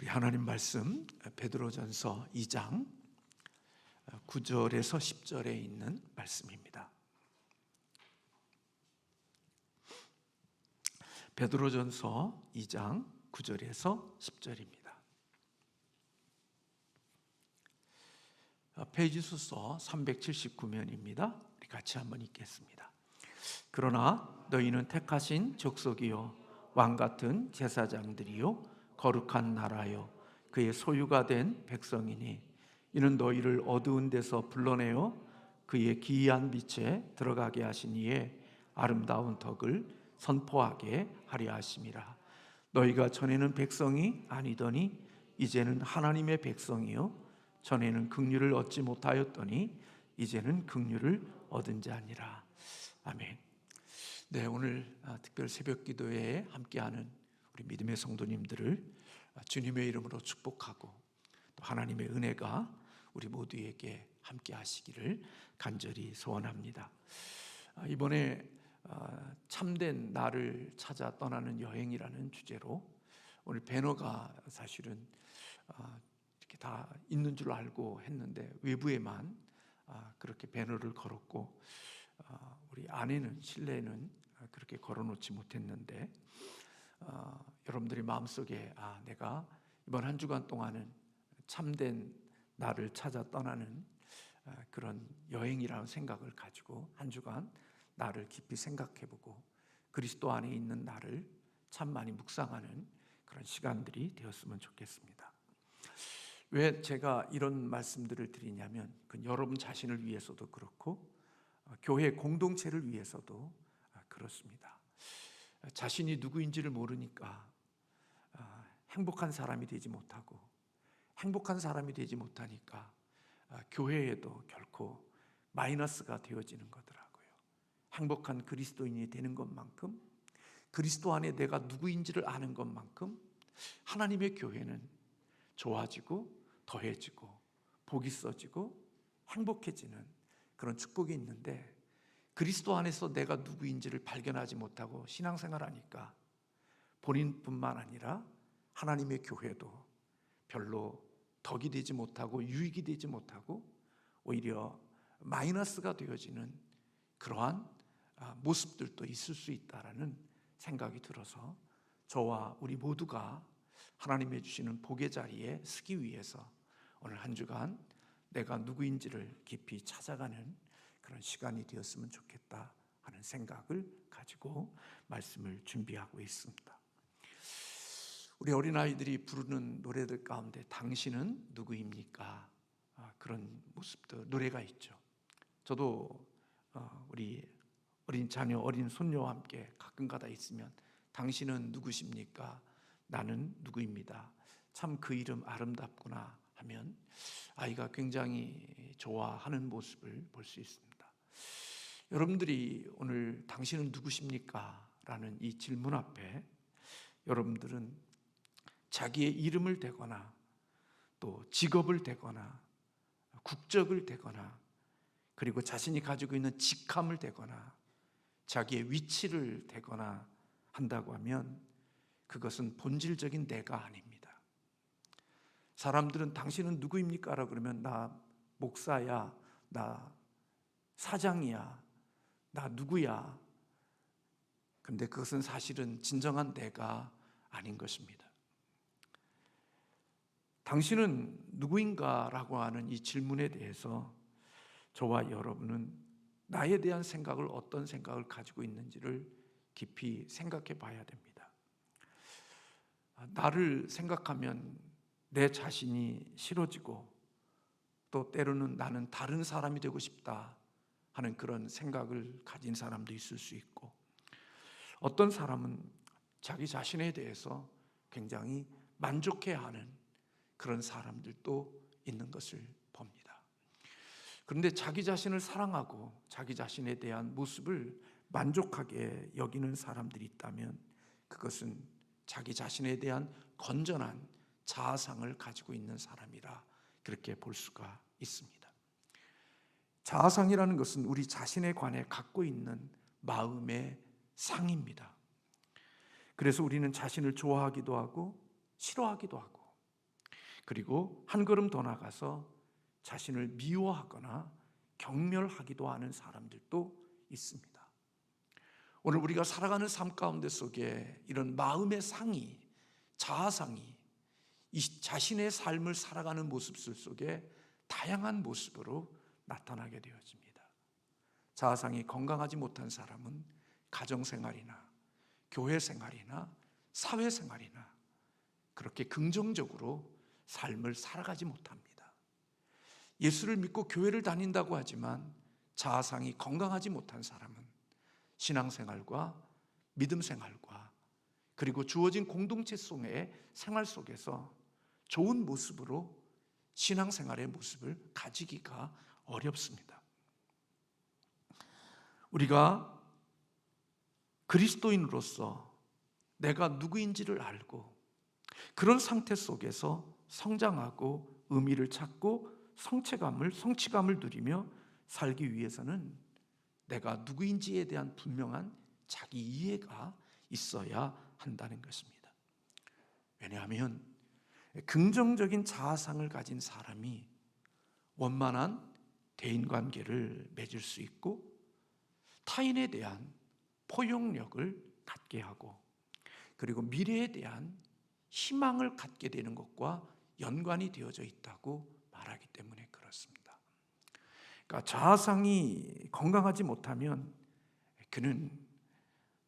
우리 하나님 말씀 베드로전서 2장 9절에서 10절에 있는 말씀입니다. 베드로전서 2장 9절에서 10절입니다. 페이지 수서 379면입니다. 우리 같이 한번 읽겠습니다. 그러나 너희는 택하신 족속이요 왕같은 제사장들이요 거룩한 나라요 그의 소유가 된 백성이니 이는 너희를 어두운 데서 불러내어 그의 기이한 빛에 들어가게 하신 이의 아름다운 덕을 선포하게 하려 하심이라. 너희가 전에는 백성이 아니더니 이제는 하나님의 백성이요 전에는 긍휼을 얻지 못하였더니 이제는 긍휼을 얻은 자니라. 아멘. 네, 오늘 특별 새벽 기도회에 함께하는 우리 믿음의 성도님들을 주님의 이름으로 축복하고 또 하나님의 은혜가 우리 모두에게 함께 하시기를 간절히 소원합니다. 이번에 참된 나를 찾아 떠나는 여행이라는 주제로 오늘 배너가 사실은 이렇게 다 있는 줄 알고 했는데 외부에만 그렇게 배너를 걸었고 우리 안에는 실내에는 그렇게 걸어놓지 못했는데 여러분들이 마음속에 내가 이번 한 주간 동안은 참된 나를 찾아 떠나는 그런 여행이라는 생각을 가지고 한 주간 나를 깊이 생각해보고 그리스도 안에 있는 나를 참 많이 묵상하는 그런 시간들이 되었으면 좋겠습니다. 왜 제가 이런 말씀들을 드리냐면 여러분 자신을 위해서도 그렇고 교회 공동체를 위해서도 그렇습니다. 자신이 누구인지를 모르니까 행복한 사람이 되지 못하고 행복한 사람이 되지 못하니까 교회에도 결코 마이너스가 되어지는 거더라고요. 행복한 그리스도인이 되는 것만큼 그리스도 안에 내가 누구인지를 아는 것만큼 하나님의 교회는 좋아지고 더해지고 복이 써지고 행복해지는 그런 축복이 있는데 그리스도 안에서 내가 누구인지를 발견하지 못하고 신앙생활하니까 본인뿐만 아니라 하나님의 교회도 별로 덕이 되지 못하고 유익이 되지 못하고 오히려 마이너스가 되어지는 그러한 모습들도 있을 수 있다라는 생각이 들어서 저와 우리 모두가 하나님이 주시는 복의 자리에 서기 위해서 오늘 한 주간 내가 누구인지를 깊이 찾아가는 그런 시간이 되었으면 좋겠다 하는 생각을 가지고 말씀을 준비하고 있습니다. 우리 어린아이들이 부르는 노래들 가운데 당신은 누구입니까? 그런 모습들 노래가 있죠. 저도 우리 어린 자녀 어린 손녀와 함께 가끔가다 있으면 당신은 누구십니까? 나는 누구입니다. 참 그 이름 아름답구나 하면 아이가 굉장히 좋아하는 모습을 볼 수 있습니다. 여러분들이 오늘 당신은 누구십니까? 라는 이 질문 앞에 여러분들은 자기의 이름을 대거나 또 직업을 대거나 국적을 대거나 그리고 자신이 가지고 있는 직함을 대거나 자기의 위치를 대거나 한다고 하면 그것은 본질적인 내가 아닙니다. 사람들은 당신은 누구입니까? 라고 그러면 나 목사야, 나 사장이야, 나 누구야. 근데 그것은 사실은 진정한 내가 아닌 것입니다. 당신은 누구인가? 라고 하는 이 질문에 대해서 저와 여러분은 나에 대한 생각을 어떤 생각을 가지고 있는지를 깊이 생각해 봐야 됩니다. 나를 생각하면 내 자신이 싫어지고 또 때로는 나는 다른 사람이 되고 싶다 하는 그런 생각을 가진 사람도 있을 수 있고 어떤 사람은 자기 자신에 대해서 굉장히 만족해하는 그런 사람들도 있는 것을 봅니다. 그런데 자기 자신을 사랑하고 자기 자신에 대한 모습을 만족하게 여기는 사람들이 있다면 그것은 자기 자신에 대한 건전한 자아상을 가지고 있는 사람이라 그렇게 볼 수가 있습니다. 자아상이라는 것은 우리 자신에 관해 갖고 있는 마음의 상입니다. 그래서 우리는 자신을 좋아하기도 하고 싫어하기도 하고 그리고 한 걸음 더 나가서 자신을 미워하거나 경멸하기도 하는 사람들도 있습니다. 오늘 우리가 살아가는 삶 가운데 속에 이런 마음의 상이, 자아상이 이 자신의 삶을 살아가는 모습들 속에 다양한 모습으로 나타나게 되어집니다. 자아상이 건강하지 못한 사람은 가정생활이나 교회생활이나 사회생활이나 그렇게 긍정적으로 삶을 살아가지 못합니다. 예수를 믿고 교회를 다닌다고 하지만 자아상이 건강하지 못한 사람은 신앙생활과 믿음생활과 그리고 주어진 공동체 속의 생활 속에서 좋은 모습으로 신앙생활의 모습을 가지기가 어렵습니다. 우리가 그리스도인으로서 내가 누구인지를 알고 그런 상태 속에서 성장하고 의미를 찾고 성취감을 누리며 살기 위해서는 내가 누구인지에 대한 분명한 자기 이해가 있어야 한다는 것입니다. 왜냐하면 긍정적인 자아상을 가진 사람이 원만한 대인관계를 맺을 수 있고 타인에 대한 포용력을 갖게 하고 그리고 미래에 대한 희망을 갖게 되는 것과 연관이 되어져 있다고 말하기 때문에 그렇습니다. 그러니까 자아상이 건강하지 못하면 그는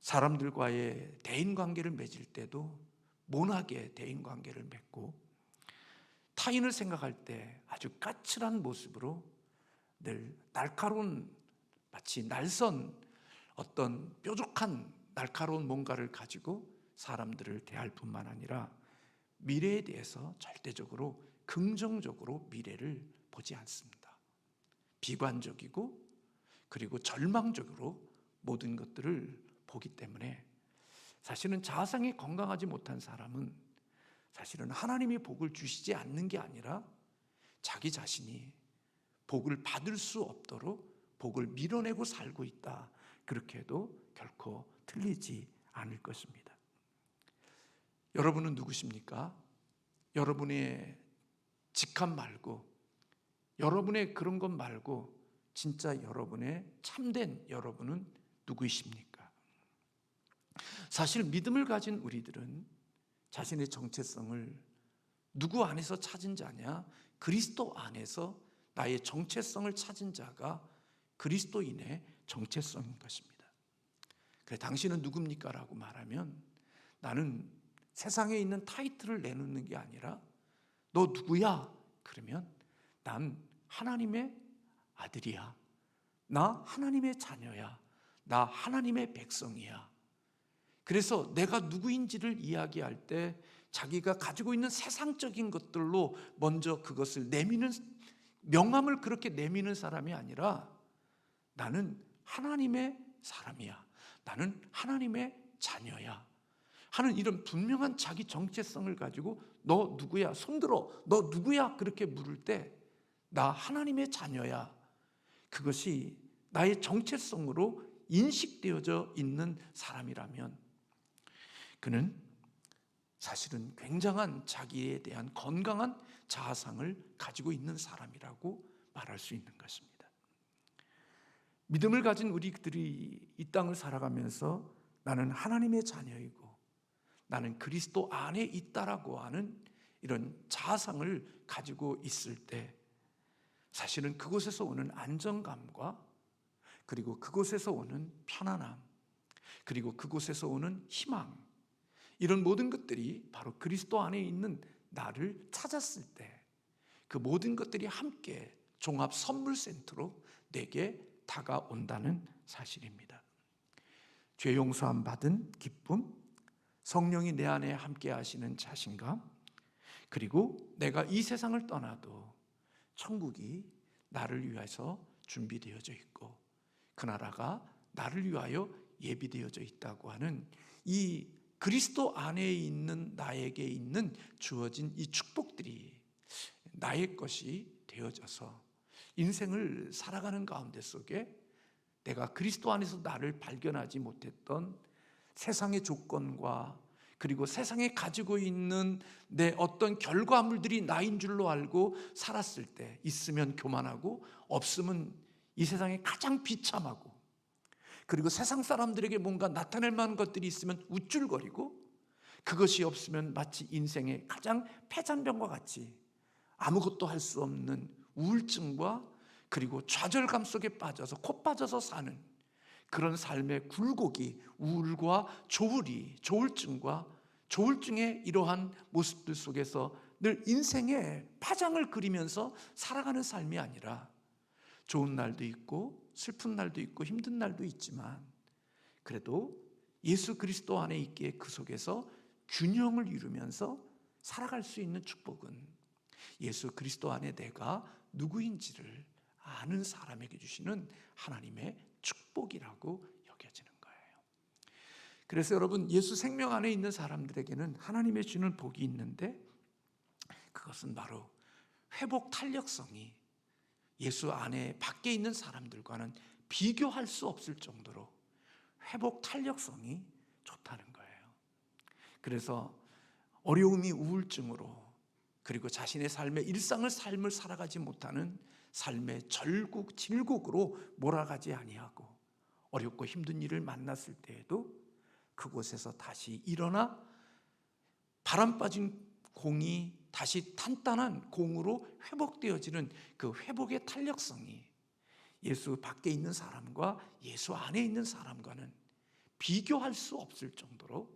사람들과의 대인관계를 맺을 때도 모나게 대인관계를 맺고 타인을 생각할 때 아주 까칠한 모습으로 늘 날카로운 마치 날선 어떤 뾰족한 날카로운 뭔가를 가지고 사람들을 대할 뿐만 아니라 미래에 대해서 절대적으로 긍정적으로 미래를 보지 않습니다. 비관적이고 그리고 절망적으로 모든 것들을 보기 때문에 사실은 자아상이 건강하지 못한 사람은 사실은 하나님이 복을 주시지 않는 게 아니라 자기 자신이 복을 받을 수 없도록 복을 밀어내고 살고 있다. 그렇게 해도 결코 틀리지 않을 것입니다. 여러분은 누구십니까? 여러분의 직함 말고 여러분의 그런 것 말고 진짜 여러분의 참된 여러분은 누구이십니까? 사실 믿음을 가진 우리들은 자신의 정체성을 누구 안에서 찾은 자냐? 그리스도 안에서 나의 정체성을 찾은 자가 그리스도인의 정체성인 것입니다. 그래, 당신은 누굽니까? 라고 말하면 나는 세상에 있는 타이틀을 내놓는 게 아니라 너 누구야? 그러면 난 하나님의 아들이야. 나 하나님의 자녀야. 나 하나님의 백성이야. 그래서 내가 누구인지를 이야기할 때 자기가 가지고 있는 세상적인 것들로 먼저 그것을 내미는 명함을 그렇게 내미는 사람이 아니라 나는 하나님의 사람이야. 나는 하나님의 자녀야. 하는 이런 분명한 자기 정체성을 가지고 너 누구야? 손들어. 너 누구야? 그렇게 물을 때 나 하나님의 자녀야. 그것이 나의 정체성으로 인식되어져 있는 사람이라면 그는 사실은 굉장한 자기에 대한 건강한 자아상을 가지고 있는 사람이라고 말할 수 있는 것입니다. 믿음을 가진 우리들이 이 땅을 살아가면서 나는 하나님의 자녀이고 나는 그리스도 안에 있다라고 하는 이런 자아상을 가지고 있을 때 사실은 그곳에서 오는 안정감과 그리고 그곳에서 오는 편안함 그리고 그곳에서 오는 희망 이런 모든 것들이 바로 그리스도 안에 있는 나를 찾았을 때 그 모든 것들이 함께 종합 선물 센터로 내게 다가온다는 사실입니다. 죄 용서함 받은 기쁨, 성령이 내 안에 함께 하시는 자신감, 그리고 내가 이 세상을 떠나도 천국이 나를 위해서 준비되어져 있고 그 나라가 나를 위하여 예비되어져 있다고 하는 이 그리스도 안에 있는 나에게 있는 주어진 이 축복들이 나의 것이 되어져서 인생을 살아가는 가운데 속에 내가 그리스도 안에서 나를 발견하지 못했던 세상의 조건과 그리고 세상에 가지고 있는 내 어떤 결과물들이 나인 줄로 알고 살았을 때, 있으면 교만하고 없으면 이 세상에 가장 비참하고, 그리고 세상 사람들에게 뭔가 나타낼 만한 것들이 있으면 우쭐거리고, 그것이 없으면 마치 인생의 가장 패잔병과 같이 아무것도 할 수 없는 우울증과 그리고 좌절감 속에 빠져서 코 빠져서 사는 그런 삶의 굴곡이, 우울과 조울증과 조울증의 이러한 모습들 속에서 늘 인생의 파장을 그리면서 살아가는 삶이 아니라, 좋은 날도 있고 슬픈 날도 있고 힘든 날도 있지만 그래도 예수 그리스도 안에 있기에 그 속에서 균형을 이루면서 살아갈 수 있는 축복은 예수 그리스도 안에 내가 누구인지를 아는 사람에게 주시는 하나님의 축복이라고 여겨지는 거예요. 그래서 여러분, 예수 생명 안에 있는 사람들에게는 하나님의 주는 복이 있는데, 그것은 바로 회복 탄력성이 예수 안에 밖에 있는 사람들과는 비교할 수 없을 정도로 회복 탄력성이 좋다는 거예요. 그래서 어려움이 우울증으로, 그리고 자신의 삶의 삶을 살아가지 못하는 삶의 질곡으로 몰아가지 아니하고, 어렵고 힘든 일을 만났을 때에도 그곳에서 다시 일어나 바람 빠진 공이 다시 탄탄한 공으로 회복되어지는 그 회복의 탄력성이 예수 밖에 있는 사람과 예수 안에 있는 사람과는 비교할 수 없을 정도로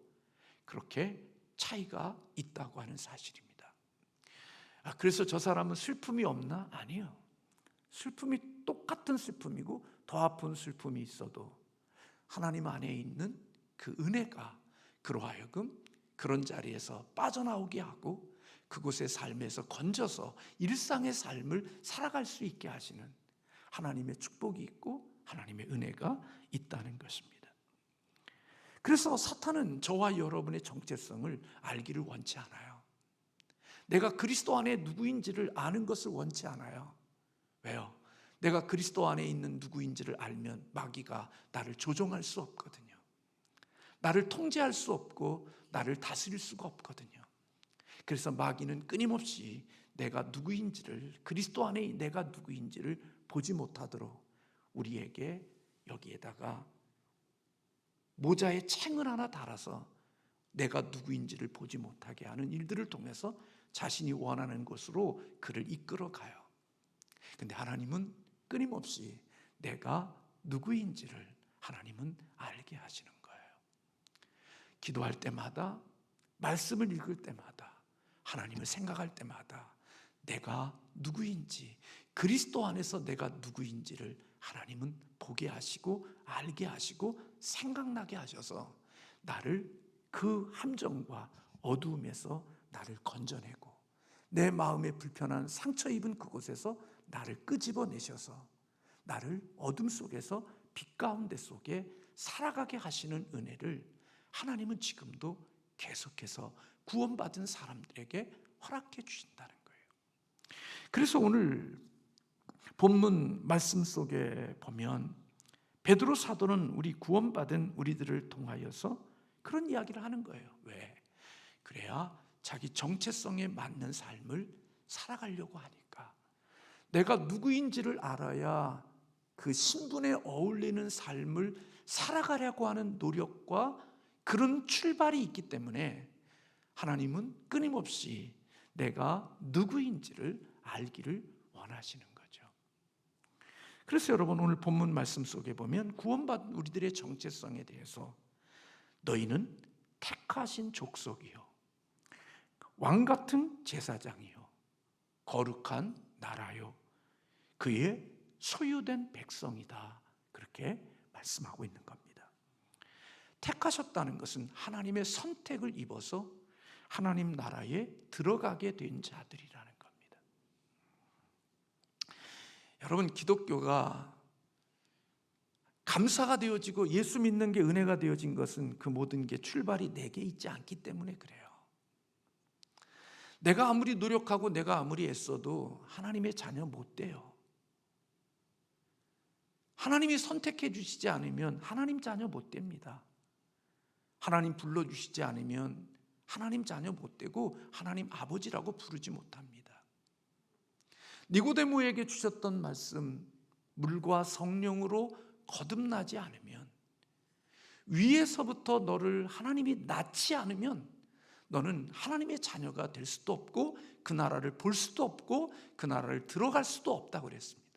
그렇게 차이가 있다고 하는 사실입니다. 그래서 저 사람은 슬픔이 없나? 아니요. 슬픔이 똑같은 슬픔이고 더 아픈 슬픔이 있어도 하나님 안에 있는 그 은혜가 그로 하여금 그런 자리에서 빠져나오게 하고 그곳의 삶에서 건져서 일상의 삶을 살아갈 수 있게 하시는 하나님의 축복이 있고 하나님의 은혜가 있다는 것입니다. 그래서 사탄은 저와 여러분의 정체성을 알기를 원치 않아요. 내가 그리스도 안에 누구인지를 아는 것을 원치 않아요. 왜요? 내가 그리스도 안에 있는 누구인지를 알면 마귀가 나를 조종할 수 없거든요. 나를 통제할 수 없고 나를 다스릴 수가 없거든요. 그래서 마귀는 끊임없이 내가 누구인지를, 그리스도 안에 내가 누구인지를 보지 못하도록 우리에게 여기에다가 모자에 챙을 하나 달아서 내가 누구인지를 보지 못하게 하는 일들을 통해서 자신이 원하는 곳으로 그를 이끌어가요. 근데 하나님은 끊임없이 내가 누구인지를 하나님은 알게 하시는 거예요. 기도할 때마다, 말씀을 읽을 때마다, 하나님을 생각할 때마다 내가 누구인지, 그리스도 안에서 내가 누구인지를 하나님은 보게 하시고 알게 하시고 생각나게 하셔서 나를 그 함정과 어두움에서 나를 건져내고 내 마음에 불편한 상처 입은 그곳에서 나를 끄집어내셔서 나를 어둠 속에서 빛 가운데 속에 살아가게 하시는 은혜를 하나님은 지금도 계속해서 구원받은 사람들에게 허락해 주신다는 거예요. 그래서 오늘 본문 말씀 속에 보면 베드로 사도는 우리 구원받은 우리들을 통하여서 그런 이야기를 하는 거예요. 왜? 그래야 자기 정체성에 맞는 삶을 살아가려고 하니까. 내가 누구인지를 알아야 그 신분에 어울리는 삶을 살아가려고 하는 노력과 그런 출발이 있기 때문에 하나님은 끊임없이 내가 누구인지를 알기를 원하시는 거죠. 그래서 여러분, 오늘 본문 말씀 속에 보면 구원받은 우리들의 정체성에 대해서 너희는 택하신 족속이요, 왕같은 제사장이요, 거룩한 나라요, 그의 소유된 백성이다, 그렇게 말씀하고 있는 겁니다. 택하셨다는 것은 하나님의 선택을 입어서 하나님 나라에 들어가게 된 자들이라는 겁니다. 여러분, 기독교가 감사가 되어지고 예수 믿는 게 은혜가 되어진 것은 그 모든 게 출발이 내게 있지 않기 때문에 그래요. 내가 아무리 노력하고 내가 아무리 애써도 하나님의 자녀 못 돼요. 하나님이 선택해 주시지 않으면 하나님 자녀 못 됩니다. 하나님 불러주시지 않으면 하나님 자녀 못 되고 하나님 아버지라고 부르지 못합니다. 니고데모에게 주셨던 말씀, 물과 성령으로 거듭나지 않으면, 위에서부터 너를 하나님이 낳지 않으면 너는 하나님의 자녀가 될 수도 없고 그 나라를 볼 수도 없고 그 나라를 들어갈 수도 없다고 그랬습니다.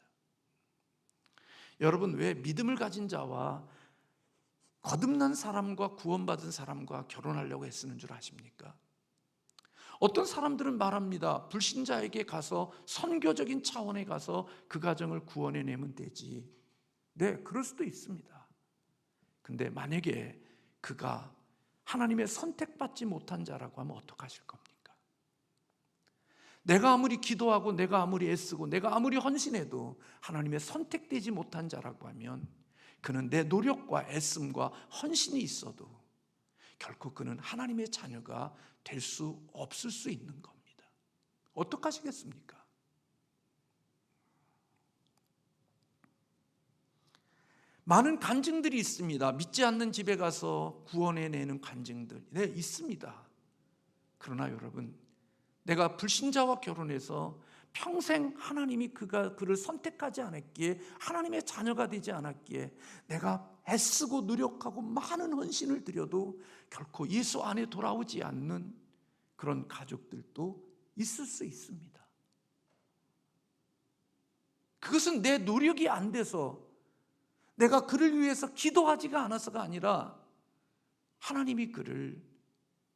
여러분, 왜 믿음을 가진 자와 거듭난 사람과 구원받은 사람과 결혼하려고 애쓰는 줄 아십니까? 어떤 사람들은 말합니다. 불신자에게 가서 선교적인 차원에 가서 그 가정을 구원해내면 되지. 네, 그럴 수도 있습니다. 근데 만약에 그가 하나님의 선택받지 못한 자라고 하면 어떡하실 겁니까? 내가 아무리 기도하고 내가 아무리 애쓰고 내가 아무리 헌신해도 하나님의 선택되지 못한 자라고 하면 그는 내 노력과 애씀과 헌신이 있어도 결코 그는 하나님의 자녀가 될 수 없을 수 있는 겁니다. 어떡하시겠습니까? 많은 간증들이 있습니다. 믿지 않는 집에 가서 구원해내는 간증들, 네, 있습니다. 그러나 여러분, 내가 불신자와 결혼해서 평생 하나님이 그를 선택하지 않았기에, 하나님의 자녀가 되지 않았기에 내가 애쓰고 노력하고 많은 헌신을 드려도 결코 예수 안에 돌아오지 않는 그런 가족들도 있을 수 있습니다. 그것은 내 노력이 안 돼서, 내가 그를 위해서 기도하지가 않아서가 아니라 하나님이 그를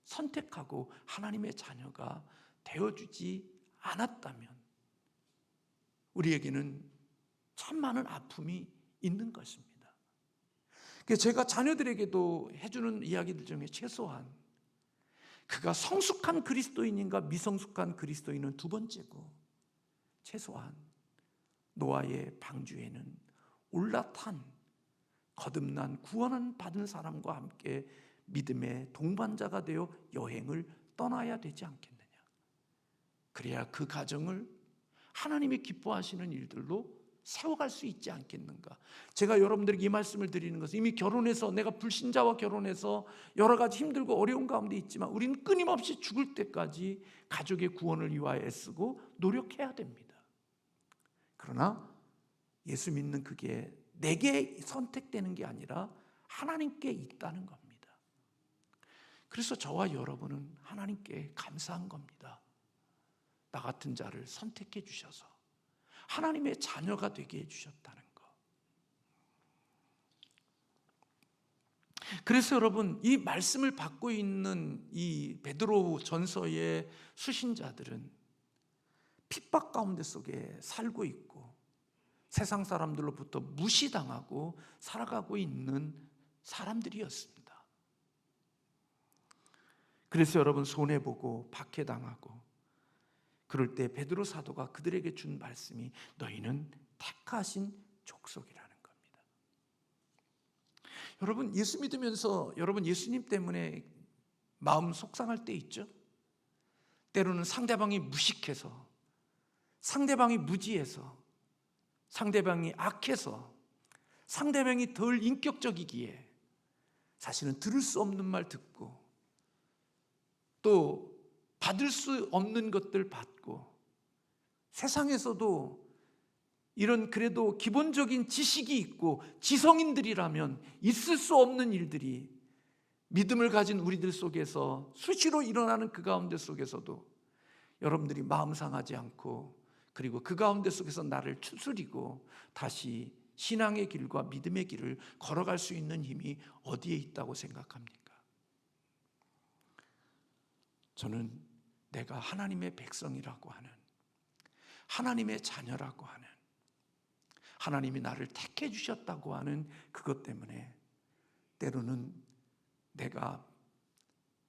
선택하고 하나님의 자녀가 되어주지 않았다면 우리에게는 참 많은 아픔이 있는 것입니다. 제가 자녀들에게도 해주는 이야기들 중에 최소한 그가 성숙한 그리스도인인가 미성숙한 그리스도인은 두 번째고, 최소한 노아의 방주에는 올라탄 거듭난 구원 받은 사람과 함께 믿음의 동반자가 되어 여행을 떠나야 되지 않겠느냐. 그래야 그 가정을 하나님이 기뻐하시는 일들로 세워갈 수 있지 않겠는가. 제가 여러분들에게 이 말씀을 드리는 것은, 이미 결혼해서 내가 불신자와 결혼해서 여러 가지 힘들고 어려운 가운데 있지만 우리는 끊임없이 죽을 때까지 가족의 구원을 위하여 애쓰고 노력해야 됩니다. 그러나 예수 믿는 그게 내게 선택되는 게 아니라 하나님께 있다는 겁니다. 그래서 저와 여러분은 하나님께 감사한 겁니다. 나 같은 자를 선택해 주셔서 하나님의 자녀가 되게 해주셨다는 것. 그래서 여러분, 이 말씀을 받고 있는 이 베드로 전서의 수신자들은 핍박 가운데 속에 살고 있고 세상 사람들로부터 무시당하고 살아가고 있는 사람들이었습니다. 그래서 여러분, 손해보고 박해당하고 그럴 때 베드로 사도가 그들에게 준 말씀이 너희는 택하신 족속이라는 겁니다. 여러분, 예수 믿으면서 여러분 예수님 때문에 마음 속상할 때 있죠? 때로는 상대방이 무식해서, 상대방이 무지해서, 상대방이 악해서, 상대방이 덜 인격적이기에 사실은 들을 수 없는 말 듣고 또 받을 수 없는 것들 받고, 세상에서도 이런 그래도 기본적인 지식이 있고 지성인들이라면 있을 수 없는 일들이 믿음을 가진 우리들 속에서 수시로 일어나는 그 가운데 속에서도 여러분들이 마음 상하지 않고, 그리고 그 가운데 속에서 나를 추스리고 다시 신앙의 길과 믿음의 길을 걸어갈 수 있는 힘이 어디에 있다고 생각합니까? 저는 내가 하나님의 백성이라고 하는, 하나님의 자녀라고 하는, 하나님이 나를 택해 주셨다고 하는 그것 때문에 때로는 내가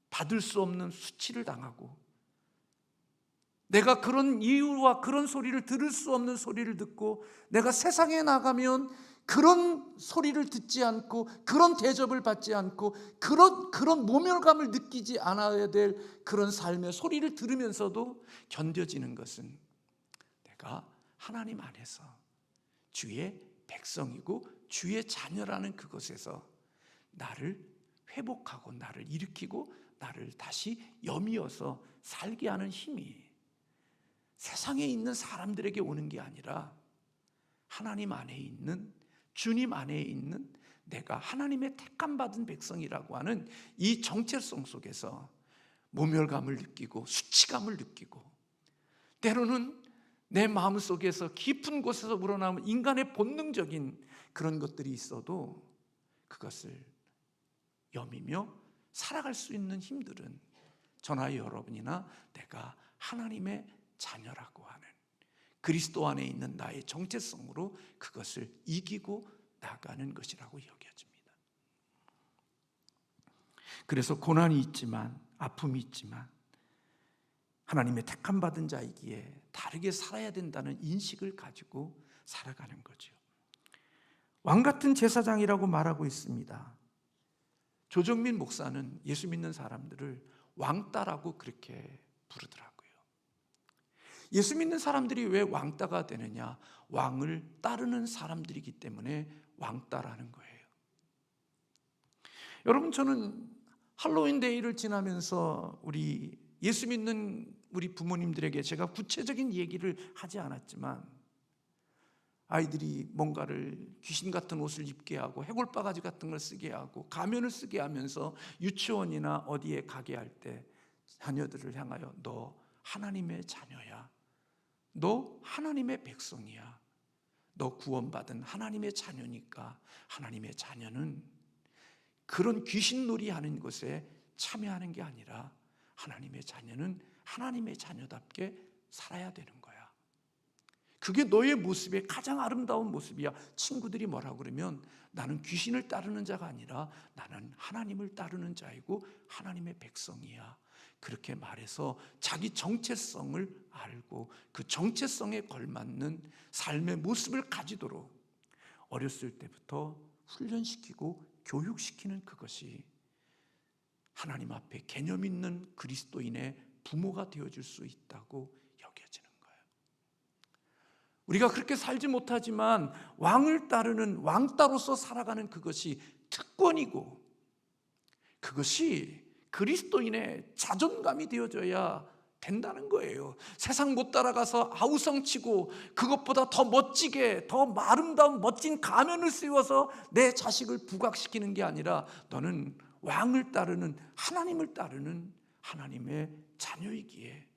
받을 수 없는 수치를 당하고, 내가 그런 이유와 그런 소리를 들을 수 없는 소리를 듣고, 내가 세상에 나가면 그런 소리를 듣지 않고 그런 대접을 받지 않고 그런 모멸감을 느끼지 않아야 될 그런 삶의 소리를 들으면서도 견뎌지는 것은 내가 하나님 안에서 주의 백성이고 주의 자녀라는 그것에서 나를 회복하고 나를 일으키고 나를 다시 여미어서 살게 하는 힘이 세상에 있는 사람들에게 오는 게 아니라 하나님 안에 있는, 주님 안에 있는 내가 하나님의 택함받은 백성이라고 하는 이 정체성 속에서 모멸감을 느끼고 수치감을 느끼고, 때로는 내 마음속에서 깊은 곳에서 우러나오는 인간의 본능적인 그런 것들이 있어도 그것을 여미며 살아갈 수 있는 힘들은 저나 여러분이나 내가 하나님의 자녀라고 하는 그리스도 안에 있는 나의 정체성으로 그것을 이기고 나가는 것이라고 여겨집니다. 그래서 고난이 있지만, 아픔이 있지만 하나님의 택함받은 자이기에 다르게 살아야 된다는 인식을 가지고 살아가는 거죠. 왕같은 제사장이라고 말하고 있습니다. 조정민 목사는 예수 믿는 사람들을 왕따라고 그렇게 부르더라고요. 예수 믿는 사람들이 왜 왕따가 되느냐? 왕을 따르는 사람들이기 때문에 왕따라는 거예요. 여러분, 저는 할로윈 데이를 지나면서 우리 예수 믿는 우리 부모님들에게 제가 구체적인 얘기를 하지 않았지만, 아이들이 뭔가를 귀신 같은 옷을 입게 하고 해골바가지 같은 걸 쓰게 하고 가면을 쓰게 하면서 유치원이나 어디에 가게 할 때 자녀들을 향하여 너 하나님의 자녀야, 너 하나님의 백성이야, 너 구원받은 하나님의 자녀니까 하나님의 자녀는 그런 귀신놀이 하는 것에 참여하는 게 아니라 하나님의 자녀는 하나님의 자녀답게 살아야 되는 거야. 그게 너의 모습의 가장 아름다운 모습이야. 친구들이 뭐라고 그러면 나는 귀신을 따르는 자가 아니라 나는 하나님을 따르는 자이고 하나님의 백성이야. 그렇게 말해서 자기 정체성을 알고 그 정체성에 걸맞는 삶의 모습을 가지도록 어렸을 때부터 훈련시키고 교육시키는 그것이 하나님 앞에 개념 있는 그리스도인의 부모가 되어줄 수 있다고 여겨지는 거예요. 우리가 그렇게 살지 못하지만 왕을 따르는 왕따로서 살아가는 그것이 특권이고, 그것이 그리스도인의 자존감이 되어져야 된다는 거예요. 세상 못 따라가서 아우성치고 그것보다 더 멋지게, 더 아름다운 멋진 가면을 씌워서 내 자식을 부각시키는 게 아니라 너는 왕을 따르는, 하나님을 따르는 하나님의 자녀이기에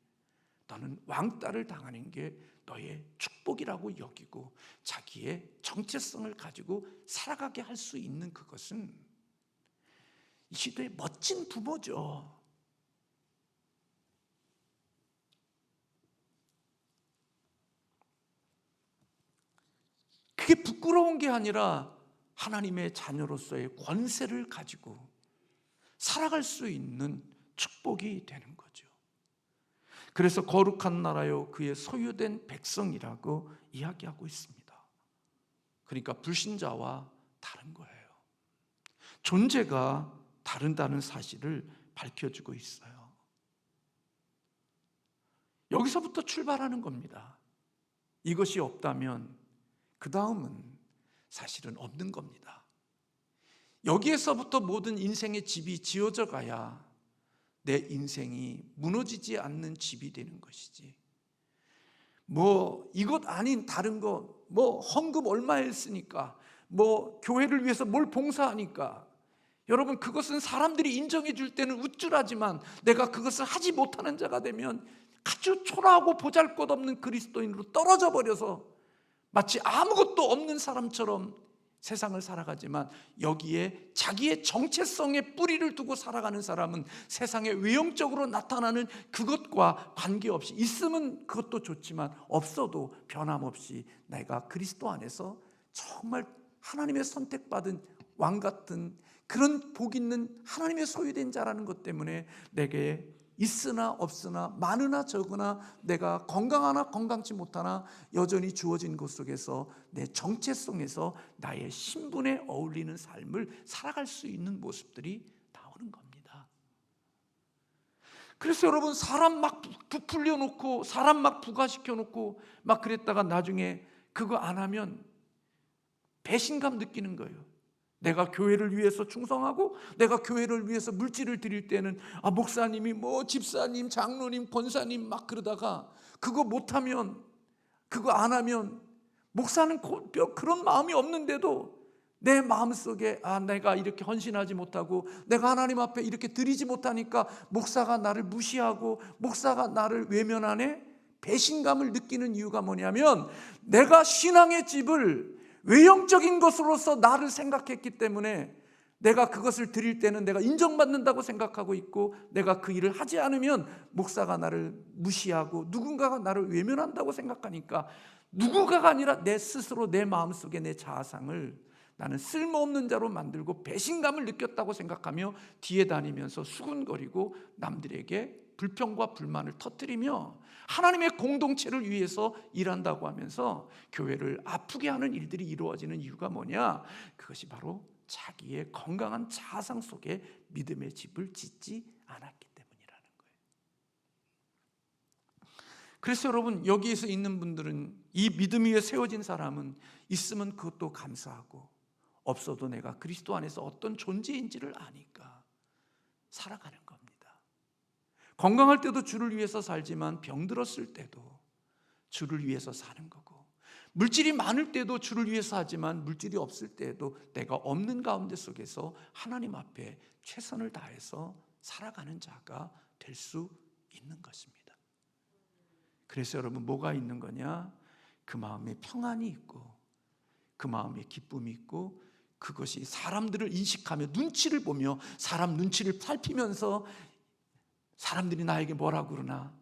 너는 왕따를 당하는 게 너의 축복이라고 여기고 자기의 정체성을 가지고 살아가게 할 수 있는 그것은 이 시대의 멋진 부모죠. 그게 부끄러운 게 아니라 하나님의 자녀로서의 권세를 가지고 살아갈 수 있는 축복이 되는 거죠. 그래서 거룩한 나라요 그의 소유된 백성이라고 이야기하고 있습니다. 그러니까 불신자와 다른 거예요. 존재가 다른다는 사실을 밝혀주고 있어요. 여기서부터 출발하는 겁니다. 이것이 없다면 그 다음은 사실은 없는 겁니다. 여기에서부터 모든 인생의 집이 지어져 가야 내 인생이 무너지지 않는 집이 되는 것이지, 뭐 이것 아닌 다른 거, 뭐 헌금 얼마 했으니까, 뭐 교회를 위해서 뭘 봉사하니까, 여러분 그것은 사람들이 인정해 줄 때는 우쭐하지만 내가 그것을 하지 못하는 자가 되면 아주 초라하고 보잘것없는 그리스도인으로 떨어져 버려서 마치 아무것도 없는 사람처럼 세상을 살아가지만, 여기에 자기의 정체성에 뿌리를 두고 살아가는 사람은 세상에 외형적으로 나타나는 그것과 관계없이, 있으면 그것도 좋지만 없어도 변함없이 내가 그리스도 안에서 정말 하나님의 선택받은 왕 같은 그런 복 있는 하나님의 소유된 자라는 것 때문에 내게 있으나 없으나 많으나 적으나 내가 건강하나 건강치 못하나 여전히 주어진 것 속에서 내 정체성에서 나의 신분에 어울리는 삶을 살아갈 수 있는 모습들이 나오는 겁니다. 그래서 여러분, 사람 막 부풀려 놓고 사람 막 부과시켜 놓고 막 그랬다가 나중에 그거 안 하면 배신감 느끼는 거예요. 내가 교회를 위해서 충성하고 내가 교회를 위해서 물질을 드릴 때는 목사님이 집사님, 장로님, 권사님 막 그러다가 그거 못하면, 그거 안 하면 목사는 그런 마음이 없는데도 내 마음속에 내가 이렇게 헌신하지 못하고 내가 하나님 앞에 이렇게 드리지 못하니까 목사가 나를 무시하고 목사가 나를 외면하네, 배신감을 느끼는 이유가 뭐냐면 내가 신앙의 집을 외형적인 것으로서 나를 생각했기 때문에 내가 그것을 드릴 때는 내가 인정받는다고 생각하고 있고, 내가 그 일을 하지 않으면 목사가 나를 무시하고 누군가가 나를 외면한다고 생각하니까 누군가가 아니라 내 스스로 내 마음속에 내 자아상을 나는 쓸모없는 자로 만들고 배신감을 느꼈다고 생각하며 뒤에 다니면서 수군거리고 남들에게 불평과 불만을 터뜨리며 하나님의 공동체를 위해서 일한다고 하면서 교회를 아프게 하는 일들이 이루어지는 이유가 뭐냐? 그것이 바로 자기의 건강한 자아상 속에 믿음의 집을 짓지 않았기 때문이라는 거예요. 그래서 여러분, 여기에서 있는 분들은, 이 믿음 위에 세워진 사람은 있으면 그것도 감사하고 없어도 내가 그리스도 안에서 어떤 존재인지를 아니까 살아가는 겁니다. 건강할 때도 주를 위해서 살지만 병들었을 때도 주를 위해서 사는 거고, 물질이 많을 때도 주를 위해서 하지만 물질이 없을 때에도 내가 없는 가운데 속에서 하나님 앞에 최선을 다해서 살아가는 자가 될 수 있는 것입니다. 그래서 여러분, 뭐가 있는 거냐? 그 마음에 평안이 있고 그 마음에 기쁨이 있고, 그것이 사람들을 인식하며 눈치를 보며 사람 눈치를 살피면서 사람들이 나에게 뭐라고 그러나,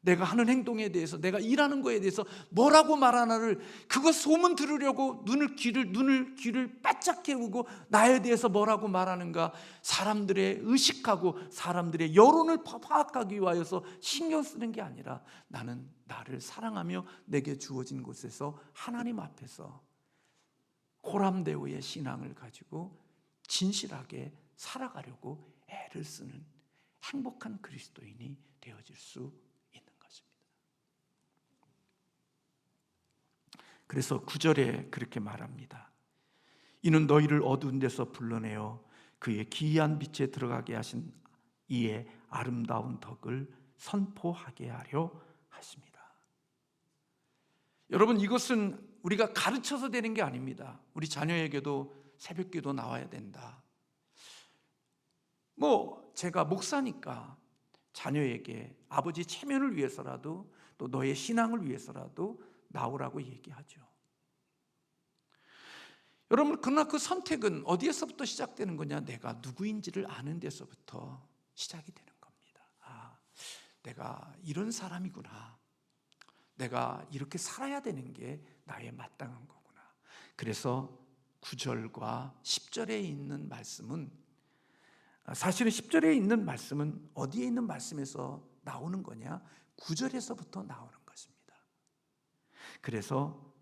내가 하는 행동에 대해서, 내가 일하는 거에 대해서 뭐라고 말하나를, 그거 소문 들으려고 귀를 바짝 깨우고 나에 대해서 뭐라고 말하는가, 사람들의 의식하고 사람들의 여론을 파악하기 위하여서 신경 쓰는 게 아니라 나는 나를 사랑하며 내게 주어진 곳에서 하나님 앞에서 호람대오의 신앙을 가지고 진실하게 살아가려고 애를 쓰는 행복한 그리스도인이 되어질 수 있는 것입니다. 그래서 9절에 그렇게 말합니다. 이는 너희를 어두운 데서 불러내어 그의 기이한 빛에 들어가게 하신 이의 아름다운 덕을 선포하게 하려 하십니다. 여러분, 이것은 우리가 가르쳐서 되는 게 아닙니다. 우리 자녀에게도 새벽기도 나와야 된다. 제가 목사니까 자녀에게 아버지 체면을 위해서라도 또 너의 신앙을 위해서라도 나오라고 얘기하죠. 여러분, 그러나 그 선택은 어디에서부터 시작되는 거냐? 내가 누구인지를 아는 데서부터 시작이 되는 겁니다. 내가 이런 사람이구나, 내가 이렇게 살아야 되는 게 나의 마땅한 거구나. 그래서 9절과 10절에 있는 말씀은, 사실은 10절에 있는 말씀은 어디에 있는 말씀에서 나오는 거냐? 9절에서부터 나오는 것입니다. 그래서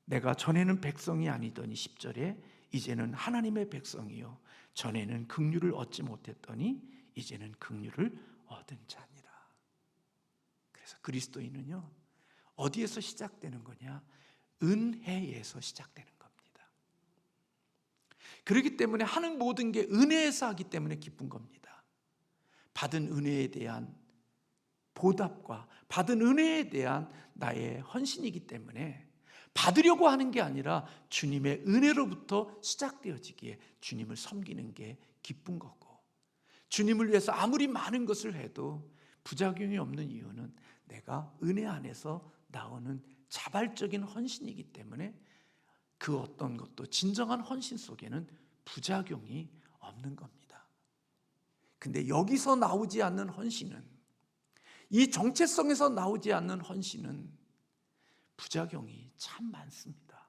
내가 전에는 백성이 아니더니 10절에 이제는 하나님의 백성이요 전에는 긍휼을 얻지 못했더니 이제는 긍휼을 얻은 자니라. 그래서 그리스도인은요, 어디에서 시작되는 거냐? 은혜에서 시작되는 겁니다. 그렇기 때문에 하는 모든 게 은혜에서 하기 때문에 기쁜 겁니다. 받은 은혜에 대한 보답과 받은 은혜에 대한 나의 헌신이기 때문에 받으려고 하는 게 아니라 주님의 은혜로부터 시작되어지기에 주님을 섬기는 게 기쁜 거고, 주님을 위해서 아무리 많은 것을 해도 부작용이 없는 이유는 내가 은혜 안에서 나오는 자발적인 헌신이기 때문에 그 어떤 것도 진정한 헌신 속에는 부작용이 없는 겁니다. 근데 여기서 나오지 않는 헌신은, 이 정체성에서 나오지 않는 헌신은 부작용이 참 많습니다.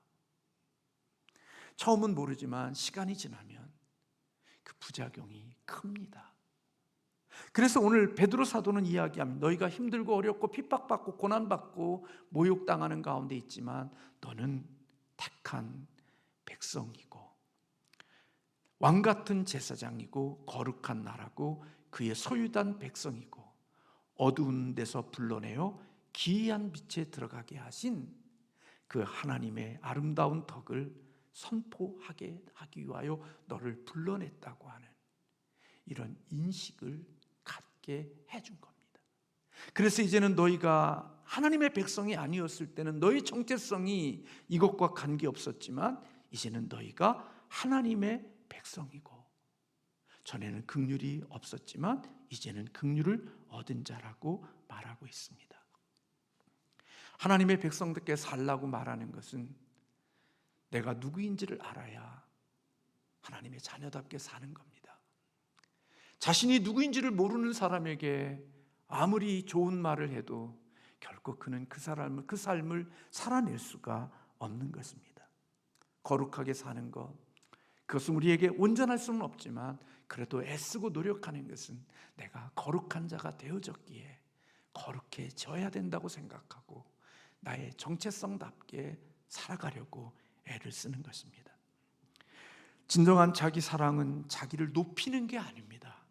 처음은 모르지만 시간이 지나면 그 부작용이 큽니다. 그래서 오늘 베드로 사도는 이야기합니다. 너희가 힘들고 어렵고 핍박받고 고난받고 모욕당하는 가운데 있지만 너는 택한 백성이고 왕같은 제사장이고 거룩한 나라고 그의 소유단 백성이고 어두운 데서 불러내어 기이한 빛에 들어가게 하신 그 하나님의 아름다운 덕을 선포하게 하기 위하여 너를 불러냈다고 하는 이런 인식을 갖게 해준 겁니다. 그래서 이제는 너희가 하나님의 백성이 아니었을 때는 너희 정체성이 이것과 관계없었지만 이제는 너희가 하나님의 백성이고, 전에는 긍휼이 없었지만 이제는 긍휼을 얻은 자라고 말하고 있습니다. 하나님의 백성답게 살라고 말하는 것은 내가 누구인지를 알아야 하나님의 자녀답게 사는 겁니다. 자신이 누구인지를 모르는 사람에게 아무리 좋은 말을 해도 결코 그는 그 삶을 살아낼 수가 없는 것입니다. 거룩하게 사는 것, 그것은 우리에게 온전할 수는 없지만 그래도 애쓰고 노력하는 것은 내가 거룩한 자가 되어졌기에 거룩해져야 된다고 생각하고 나의 정체성답게 살아가려고 애를 쓰는 것입니다. 진정한 자기 사랑은 자기를 높이는 게 아닙니다.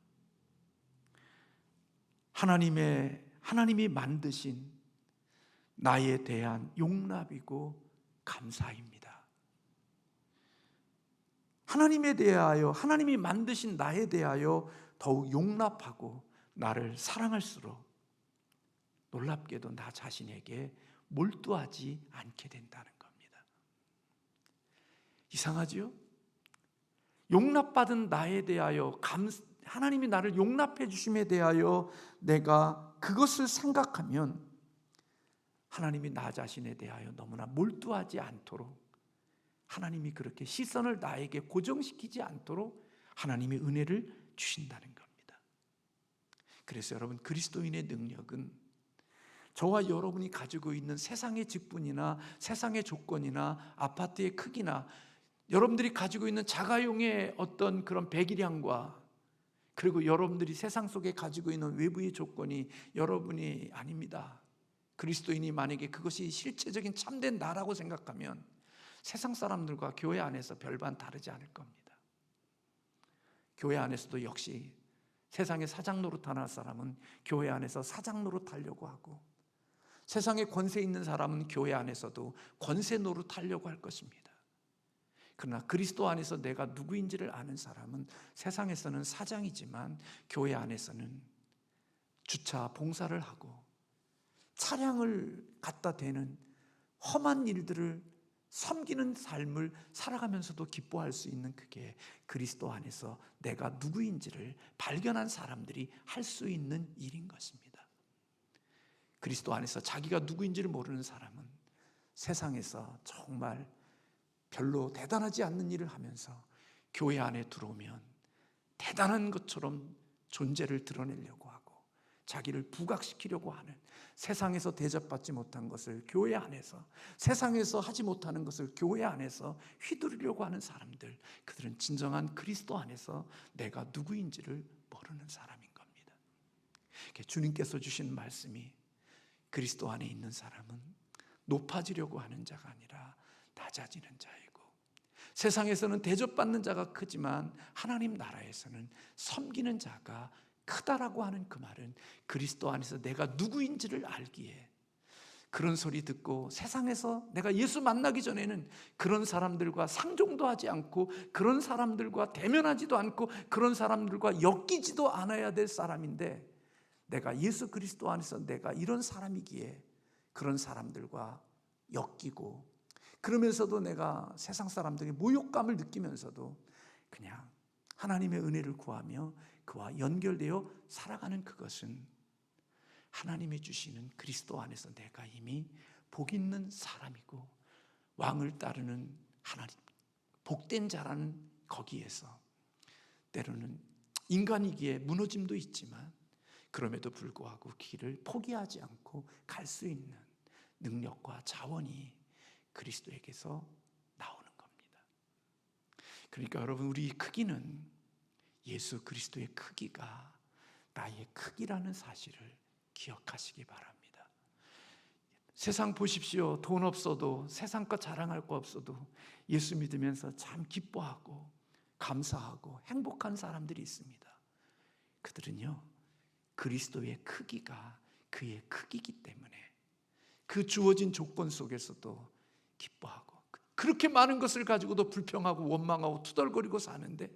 하나님이 만드신 나에 대한 용납이고 감사입니다. 하나님에 대하여, 하나님이 만드신 나에 대하여 더욱 용납하고 나를 사랑할수록 놀랍게도 나 자신에게 몰두하지 않게 된다는 겁니다. 이상하지요? 용납받은 나에 대하여, 하나님이 나를 용납해 주심에 대하여 내가 그것을 생각하면 하나님이 나 자신에 대하여 너무나 몰두하지 않도록, 하나님이 그렇게 시선을 나에게 고정시키지 않도록 하나님의 은혜를 주신다는 겁니다. 그래서 여러분, 그리스도인의 능력은 저와 여러분이 가지고 있는 세상의 직분이나 세상의 조건이나 아파트의 크기나 여러분들이 가지고 있는 자가용의 어떤 그런 배기량과, 그리고 여러분들이 세상 속에 가지고 있는 외부의 조건이 여러분이 아닙니다. 그리스도인이 만약에 그것이 실체적인 참된 나라고 생각하면 세상 사람들과 교회 안에서 별반 다르지 않을 겁니다. 교회 안에서도 역시 세상에 사장 노릇하는 사람은 교회 안에서 사장 노릇하려고 하고, 세상에 권세 있는 사람은 교회 안에서도 권세 노릇하려고 할 것입니다. 그러나 그리스도 안에서 내가 누구인지를 아는 사람은 세상에서는 사장이지만 교회 안에서는 주차 봉사를 하고 차량을 갖다 대는 험한 일들을 섬기는 삶을 살아가면서도 기뻐할 수 있는, 그게 그리스도 안에서 내가 누구인지를 발견한 사람들이 할 수 있는 일인 것입니다. 그리스도 안에서 자기가 누구인지를 모르는 사람은 세상에서 정말 별로 대단하지 않는 일을 하면서 교회 안에 들어오면 대단한 것처럼 존재를 드러내려고 하고 자기를 부각시키려고 하는, 세상에서 대접받지 못한 것을 교회 안에서, 세상에서 하지 못하는 것을 교회 안에서 휘두르려고 하는 사람들, 그들은 진정한 그리스도 안에서 내가 누구인지를 모르는 사람인 겁니다. 주님께서 주신 말씀이 그리스도 안에 있는 사람은 높아지려고 하는 자가 아니라 낮아지는 자이고, 세상에서는 대접받는 자가 크지만 하나님 나라에서는 섬기는 자가 크다라고 하는 그 말은 그리스도 안에서 내가 누구인지를 알기에, 그런 소리 듣고 세상에서 내가 예수 만나기 전에는 그런 사람들과 상종도 하지 않고 그런 사람들과 대면하지도 않고 그런 사람들과 엮이지도 않아야 될 사람인데, 내가 예수 그리스도 안에서 내가 이런 사람이기에 그런 사람들과 엮이고, 그러면서도 내가 세상 사람들의 모욕감을 느끼면서도 그냥 하나님의 은혜를 구하며 그와 연결되어 살아가는, 그것은 하나님이 주시는 그리스도 안에서 내가 이미 복 있는 사람이고 왕을 따르는 하나님, 복된 자라는 거기에서 때로는 인간이기에 무너짐도 있지만 그럼에도 불구하고 길을 포기하지 않고 갈 수 있는 능력과 자원이 그리스도에게서 나오는 겁니다. 그러니까 여러분, 우리 크기는 예수 그리스도의 크기가 나의 크기라는 사실을 기억하시기 바랍니다. 세상 보십시오. 돈 없어도, 세상 것 자랑할 거 없어도 예수 믿으면서 참 기뻐하고 감사하고 행복한 사람들이 있습니다. 그들은요, 그리스도의 크기가 그의 크기이기 때문에 그 주어진 조건 속에서도 기뻐하고 그렇게 많은 것을 가지고도 불평하고 원망하고 투덜거리고 사는데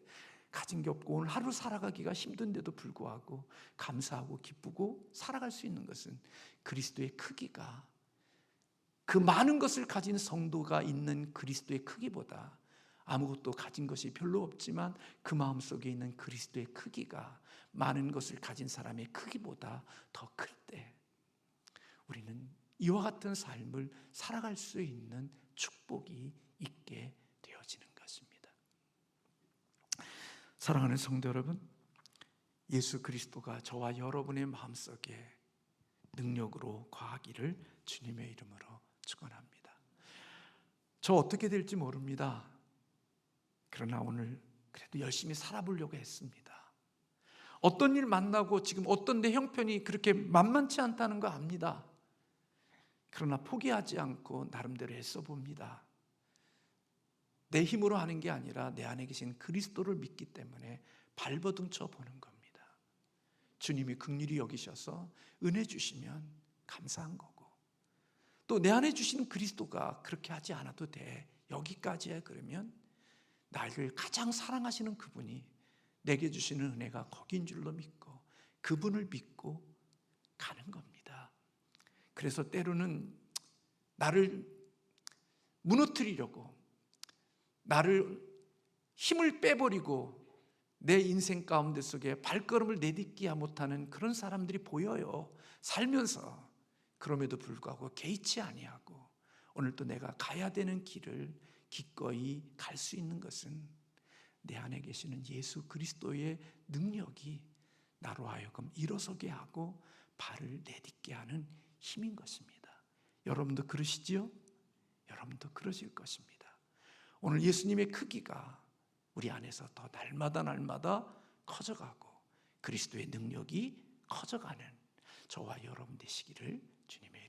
가진 게 없고 오늘 하루 살아가기가 힘든데도 불구하고 감사하고 기쁘고 살아갈 수 있는 것은 그리스도의 크기가, 그 많은 것을 가진 성도가 있는 그리스도의 크기보다, 아무것도 가진 것이 별로 없지만 그 마음속에 있는 그리스도의 크기가 많은 것을 가진 사람의 크기보다 더 클 때 우리는 이와 같은 삶을 살아갈 수 있는 축복이 있게 되어지는 것입니다. 사랑하는 성도 여러분, 예수 그리스도가 저와 여러분의 마음속에 능력으로 거하기를 주님의 이름으로 축원합니다. 저 어떻게 될지 모릅니다. 그러나 오늘 그래도 열심히 살아보려고 했습니다. 어떤 일 만나고 지금 어떤 내 형편이 그렇게 만만치 않다는 거 압니다. 그러나 포기하지 않고 나름대로 애써봅니다. 내 힘으로 하는 게 아니라 내 안에 계신 그리스도를 믿기 때문에 발버둥쳐 보는 겁니다. 주님이 긍휼히 여기셔서 은혜 주시면 감사한 거고, 또 내 안에 주시는 그리스도가 그렇게 하지 않아도 돼, 여기까지야, 그러면 나를 가장 사랑하시는 그분이 내게 주시는 은혜가 거긴 줄로 믿고 그분을 믿고 가는 겁니다. 그래서 때로는 나를 무너뜨리려고, 나를 힘을 빼버리고 내 인생 가운데 속에 발걸음을 내딛지 못하는 그런 사람들이 보여요, 살면서. 그럼에도 불구하고 개의치 아니하고 오늘도 내가 가야 되는 길을 기꺼이 갈 수 있는 것은 내 안에 계시는 예수 그리스도의 능력이 나로 하여금 일어서게 하고 발을 내딛게 하는 힘인 것입니다. 여러분도 그러시지요? 여러분도 그러실 것입니다. 오늘 예수님의 크기가 우리 안에서 더 날마다 커져가고 그리스도의 능력이 커져가는 저와 여러분 되시기를 주님의